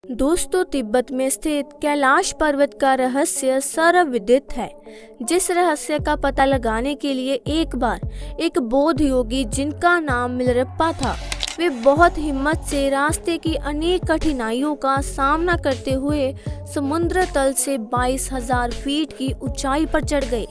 दोस्तों, तिब्बत में स्थित कैलाश पर्वत का रहस्य सर्वविदित है। जिस रहस्य का पता लगाने के लिए एक बार एक बौद्ध योगी जिनका नाम मिलरप्पा था, वे बहुत हिम्मत से रास्ते की अनेक कठिनाइयों का सामना करते हुए समुद्र तल से 22,000 फीट की ऊंचाई पर चढ़ गए,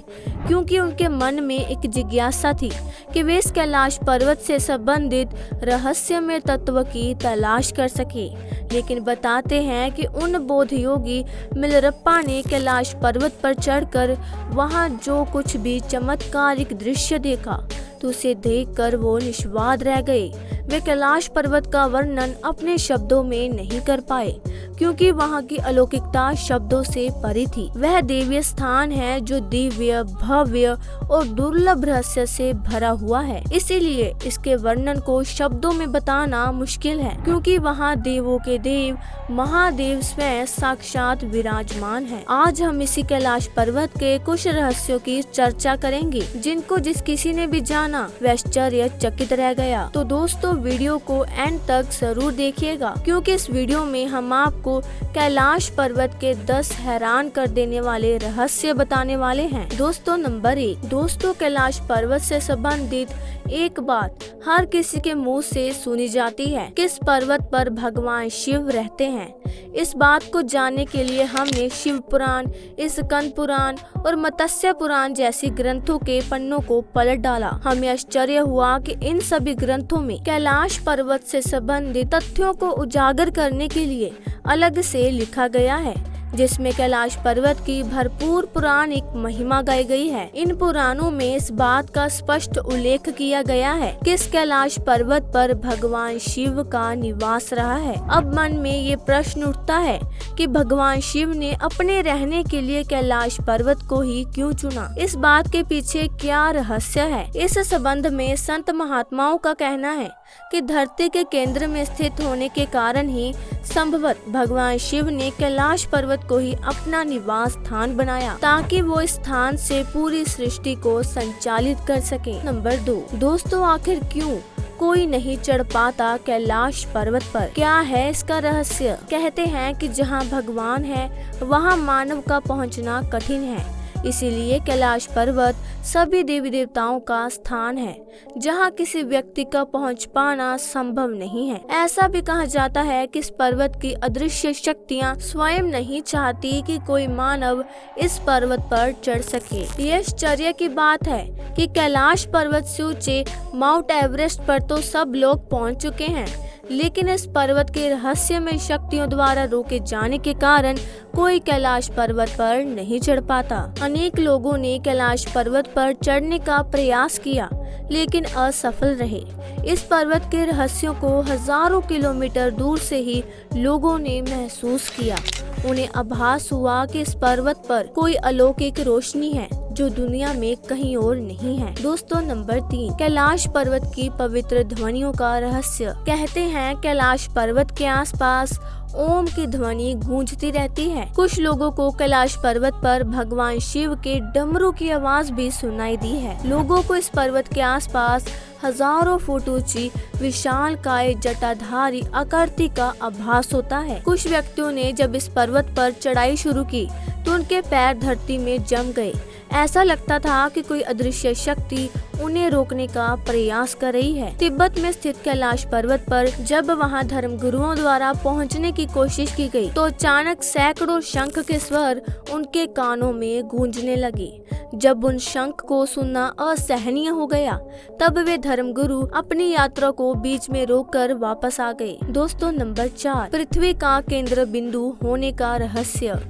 क्योंकि उनके मन में एक जिज्ञासा थी कि वे इस कैलाश पर्वत से संबंधित रहस्यमय तत्व की तलाश कर सके। लेकिन बताते हैं कि उन बौद्ध योगी मिलरप्पा ने कैलाश पर्वत पर चढ़कर वहां जो कुछ भी चमत्कारिक दृश्य देखा, तो उसे देखकर वो निष्वाद रह गए। वे कैलाश पर्वत का वर्णन अपने शब्दों में नहीं कर पाए, क्योंकि वहां की अलौकिकता शब्दों से परे थी। वह दिव्य स्थान है जो दिव्य, भव्य और दुर्लभ रहस्य से भरा हुआ है। इसीलिए इसके वर्णन को शब्दों में बताना मुश्किल है, क्योंकि वहां देवों के देव महादेव स्वयं साक्षात विराजमान है। आज हम इसी कैलाश पर्वत के कुछ रहस्यों की चर्चा करेंगे, जिनको जिस किसी ने भी जाना वह आश्चर्यचकित रह गया। तो दोस्तों, वीडियो को एंड तक जरूर देखिएगा, क्योंकि इस वीडियो में हम आपको कैलाश पर्वत के 10 हैरान कर देने वाले रहस्य बताने वाले हैं। दोस्तों, नंबर 1। दोस्तों, कैलाश पर्वत से संबंधित एक बात हर किसी के मुंह से सुनी जाती है कि इस पर्वत पर भगवान शिव रहते हैं। इस बात को जानने के लिए हमने शिव पुराण, स्कंद पुराण और मत्स्य पुराण जैसी ग्रंथों के पन्नों को पलट डाला। हमें आश्चर्य हुआ कि इन सभी ग्रंथों में कैलाश पर्वत से संबंधित तथ्यों को उजागर करने के लिए अलग से लिखा गया है, जिसमें कैलाश पर्वत की भरपूर पौराणिक महिमा गाई गई है। इन पुराणों में इस बात का स्पष्ट उल्लेख किया गया है कि इस कैलाश पर्वत पर भगवान शिव का निवास रहा है। अब मन में ये प्रश्न उठता है कि भगवान शिव ने अपने रहने के लिए कैलाश पर्वत को ही क्यों चुना? इस बात के पीछे क्या रहस्य है? इस संबंध में संत महात्माओं का कहना है कि धरती के केंद्र में स्थित होने के कारण ही संभवत भगवान शिव ने कैलाश पर्वत को ही अपना निवास स्थान बनाया, ताकि वो इस स्थान से पूरी सृष्टि को संचालित कर सके। नंबर 2। दोस्तों, आखिर क्यों कोई नहीं चढ़ पाता कैलाश पर्वत पर? क्या है इसका रहस्य? कहते हैं कि जहां भगवान है वहां मानव का पहुंचना कठिन है। इसीलिए कैलाश पर्वत सभी देवी देवताओं का स्थान है, जहां किसी व्यक्ति का पहुंच पाना संभव नहीं है। ऐसा भी कहा जाता है कि इस पर्वत की अदृश्य शक्तियां स्वयं नहीं चाहती कि कोई मानव इस पर्वत पर चढ़ सके। ये आश्चर्य की बात है कि कैलाश पर्वत से ऊंचे माउंट एवरेस्ट पर तो सब लोग पहुंच चुके हैं, लेकिन इस पर्वत के रहस्यमय शक्तियों द्वारा रोके जाने के कारण कोई कैलाश पर्वत पर नहीं चढ़ पाता। अनेक लोगों ने कैलाश पर्वत पर चढ़ने का प्रयास किया, लेकिन असफल रहे। इस पर्वत के रहस्यों को हजारों किलोमीटर दूर से ही लोगों ने महसूस किया। उन्हें आभास हुआ कि इस पर्वत पर कोई अलौकिक रोशनी है जो दुनिया में कहीं और नहीं है। दोस्तों, नंबर 3। कैलाश पर्वत की पवित्र ध्वनियों का रहस्य। कहते हैं कैलाश पर्वत के आसपास ओम की ध्वनि गूंजती रहती है। कुछ लोगों को कैलाश पर्वत पर भगवान शिव के डमरू की आवाज भी सुनाई दी है। लोगों को इस पर्वत के आसपास हजारों फुट ऊंची विशालकाय जटाधारी आकृति का आभास होता है। कुछ व्यक्तियों ने जब इस पर्वत पर चढ़ाई शुरू की तो उनके पैर धरती में जम गए। ऐसा लगता था कि कोई अदृश्य शक्ति उन्हें रोकने का प्रयास कर रही है। तिब्बत में स्थित कैलाश पर्वत पर जब वहां धर्म गुरुओं द्वारा पहुंचने की कोशिश की गई, तो अचानक सैकड़ों शंख के स्वर उनके कानों में गूंजने लगे। जब उन शंख को सुनना असहनीय हो गया, तब वे धर्मगुरु अपनी यात्रा को बीच में रोककर वापस आ गए। दोस्तों, नंबर 4। पृथ्वी का केंद्र बिंदु होने का रहस्य।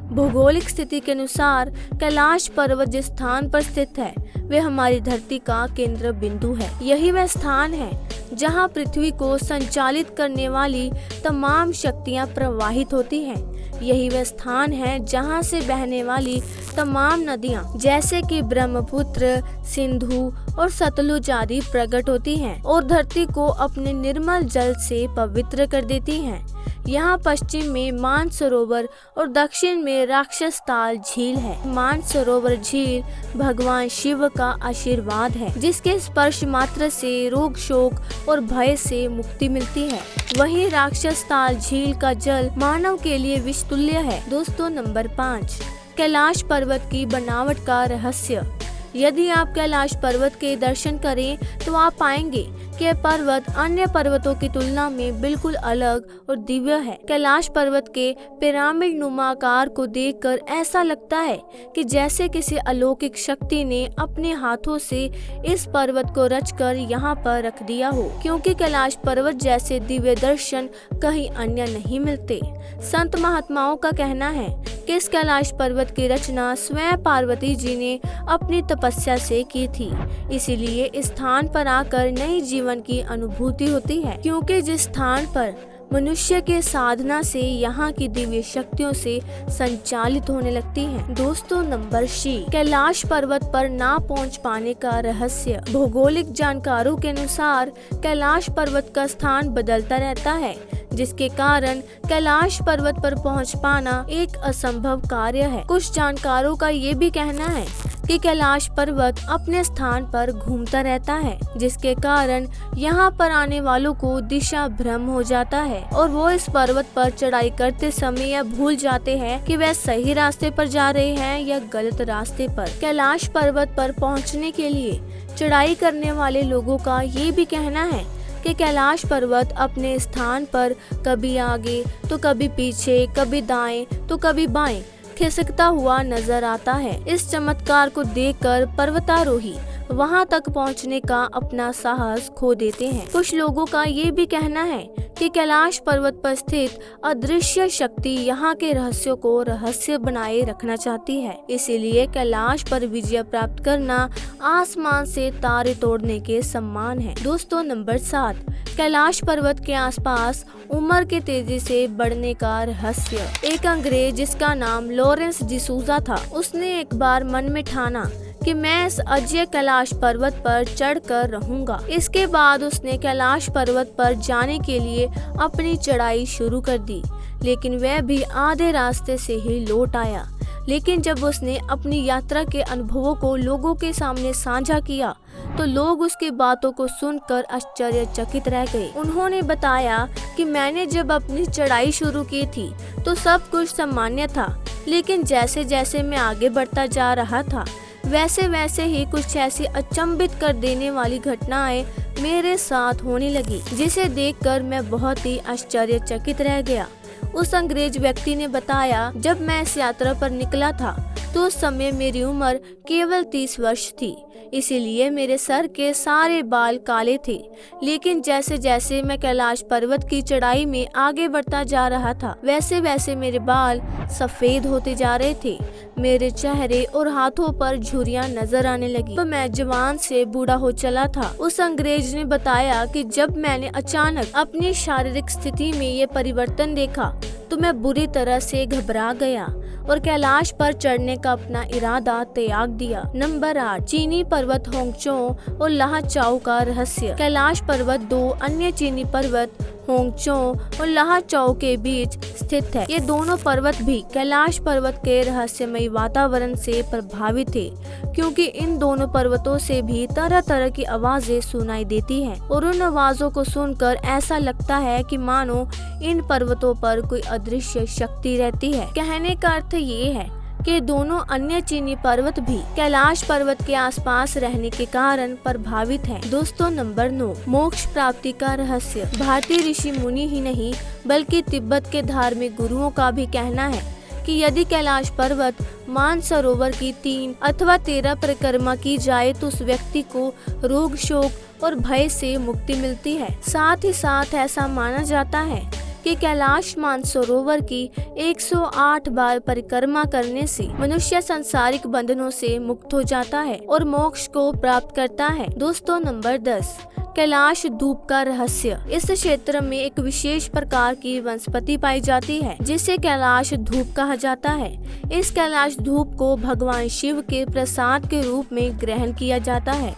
भौगोलिक स्थिति के अनुसार कैलाश पर्वत जिस स्थान पर स्थित है, वे हमारी धरती का केंद्र बिंदु है। यही वह स्थान है जहां पृथ्वी को संचालित करने वाली तमाम शक्तियां प्रवाहित होती हैं। यही वह स्थान है जहां से बहने वाली तमाम नदियां, जैसे कि ब्रह्मपुत्र, सिंधु और सतलुज आदि प्रकट होती हैं और धरती को अपने निर्मल जल से पवित्र कर देती हैं। यहाँ पश्चिम में मानसरोवर और दक्षिण में राक्षस ताल झील है। मानसरोवर झील भगवान शिव का आशीर्वाद है, जिसके स्पर्श मात्र से रोग, शोक और भय से मुक्ति मिलती है। वहीं राक्षस ताल झील का जल मानव के लिए विष तुल्य है। दोस्तों नंबर 5, कैलाश पर्वत की बनावट का रहस्य। यदि आप कैलाश पर्वत के दर्शन करें तो आप पाएंगे कि यह पर्वत अन्य पर्वतों की तुलना में बिल्कुल अलग और दिव्य है। कैलाश पर्वत के पिरामिड नुमा आकार को देखकर ऐसा लगता है कि जैसे किसी अलौकिक शक्ति ने अपने हाथों से इस पर्वत को रचकर यहाँ पर रख दिया हो, क्योंकि कैलाश पर्वत जैसे दिव्य दर्शन कहीं अन्य नहीं मिलते। संत महात्माओं का कहना है कि इस कैलाश पर्वत की रचना स्वयं पार्वती जी ने अपनी तपस्या से की थी, इसीलिए इस स्थान पर आकर नई जीवन की अनुभूति होती है, क्योंकि जिस स्थान पर मनुष्य के साधना से यहाँ की दिव्य शक्तियों से संचालित होने लगती हैं। दोस्तों नंबर 6, कैलाश पर्वत पर ना पहुँच पाने का रहस्य। भौगोलिक जानकारों के अनुसार कैलाश पर्वत का स्थान बदलता रहता है, जिसके कारण कैलाश पर्वत पर पहुंच पाना एक असंभव कार्य है। कुछ जानकारों का ये भी कहना है कि कैलाश पर्वत अपने स्थान पर घूमता रहता है, जिसके कारण यहाँ पर आने वालों को दिशा भ्रम हो जाता है और वो इस पर्वत पर चढ़ाई करते समय यह भूल जाते हैं कि वह सही रास्ते पर जा रहे हैं या गलत रास्ते पर। कैलाश पर्वत पर पहुँचने के लिए चढ़ाई करने वाले लोगों का ये भी कहना है कि कैलाश पर्वत अपने स्थान पर कभी आगे तो कभी पीछे, कभी दाएं तो कभी बाएं खिसकता हुआ नजर आता है। इस चमत्कार को देखकर पर्वतारोही वहां तक पहुंचने का अपना साहस खो देते हैं। कुछ लोगों का ये भी कहना है कि कैलाश पर्वत पर स्थित अदृश्य शक्ति यहाँ के रहस्यों को रहस्य बनाए रखना चाहती है, इसीलिए कैलाश पर विजय प्राप्त करना आसमान से तारे तोड़ने के समान है। दोस्तों नंबर 7, कैलाश पर्वत के आसपास उम्र के तेजी से बढ़ने का रहस्य। एक अंग्रेज जिसका नाम लॉरेंस डिसूजा था, उसने एक बार मन में ठाना कि मैं इस अजय कैलाश पर्वत पर चढ़कर रहूंगा। इसके बाद उसने कैलाश पर्वत पर जाने के लिए अपनी चढ़ाई शुरू कर दी, लेकिन वह भी आधे रास्ते से ही लौट आया। लेकिन जब उसने अपनी यात्रा के अनुभवों को लोगों के सामने साझा किया तो लोग उसकी बातों को सुनकर आश्चर्यचकित रह गए। उन्होंने बताया कि मैंने जब अपनी चढ़ाई शुरू की थी तो सब कुछ सामान्य था, लेकिन जैसे जैसे मैं आगे बढ़ता जा रहा था वैसे वैसे ही कुछ ऐसी अचंभित कर देने वाली घटनाएं मेरे साथ होने लगी, जिसे देखकर मैं बहुत ही आश्चर्यचकित रह गया। उस अंग्रेज व्यक्ति ने बताया, जब मैं इस यात्रा पर निकला था तो उस समय मेरी उम्र केवल 30 वर्ष थी, इसीलिए मेरे सर के सारे बाल काले थे। लेकिन जैसे जैसे मैं कैलाश पर्वत की चढ़ाई में आगे बढ़ता जा रहा था वैसे वैसे मेरे बाल सफेद होते जा रहे थे। मेरे चेहरे और हाथों पर झुर्रियां नजर आने लगी, तो मैं जवान से बूढ़ा हो चला था। उस अंग्रेज ने बताया कि जब मैंने अचानक अपनी शारीरिक स्थिति में ये परिवर्तन देखा तो मैं बुरी तरह से घबरा गया और कैलाश पर चढ़ने का अपना इरादा त्याग दिया। नंबर 8, चीनी पर्वत होंगचो और लाहाचाओ का रहस्य। कैलाश पर्वत 2 अन्य चीनी पर्वत होंगचो और लाहाचाओ के बीच स्थित है। ये दोनों पर्वत भी कैलाश पर्वत के रहस्यमयी वातावरण से प्रभावित थे, क्योंकि इन दोनों पर्वतों से भी तरह तरह की आवाजें सुनाई देती हैं और उन आवाजों को सुनकर ऐसा लगता है कि मानो इन पर्वतों पर कोई अदृश्य शक्ति रहती है। कहने का अर्थ ये है कि दोनों अन्य चीनी पर्वत भी कैलाश पर्वत के आसपास रहने के कारण प्रभावित हैं। दोस्तों नंबर 9, मोक्ष प्राप्ति का रहस्य। भारतीय ऋषि मुनि ही नहीं बल्कि तिब्बत के धार्मिक गुरुओं का भी कहना है कि यदि कैलाश पर्वत मानसरोवर की 3 अथवा 13 परिक्रमा की जाए तो उस व्यक्ति को रोग, शोक और भय से मुक्ति मिलती है। साथ ही साथ ऐसा माना जाता है कि कैलाश मानसरोवर की 108 बार परिक्रमा करने से मनुष्य सांसारिक बंधनों से मुक्त हो जाता है और मोक्ष को प्राप्त करता है। दोस्तों नंबर 10, कैलाश धूप का रहस्य। इस क्षेत्र में एक विशेष प्रकार की वनस्पति पाई जाती है जिसे कैलाश धूप कहा जाता है। इस कैलाश धूप को भगवान शिव के प्रसाद के रूप में ग्रहण किया जाता है।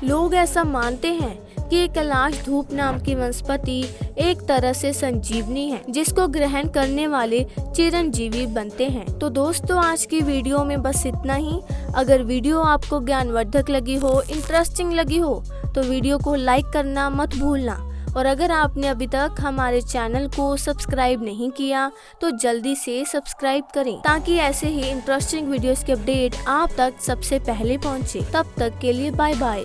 लोग ऐसा मानते हैं कि ये कैलाश धूप नाम की वनस्पति एक तरह से संजीवनी है, जिसको ग्रहण करने वाले चिरंजीवी बनते हैं। तो दोस्तों, आज की वीडियो में बस इतना ही। अगर वीडियो आपको ज्ञानवर्धक लगी हो, इंटरेस्टिंग लगी हो, तो वीडियो को लाइक करना मत भूलना। और अगर आपने अभी तक हमारे चैनल को सब्सक्राइब नहीं किया तो जल्दी से सब्सक्राइब करें, ताकि ऐसे ही इंटरेस्टिंग वीडियोस के अपडेट आप तक सबसे पहले पहुंचे। तब तक के लिए बाय बाय।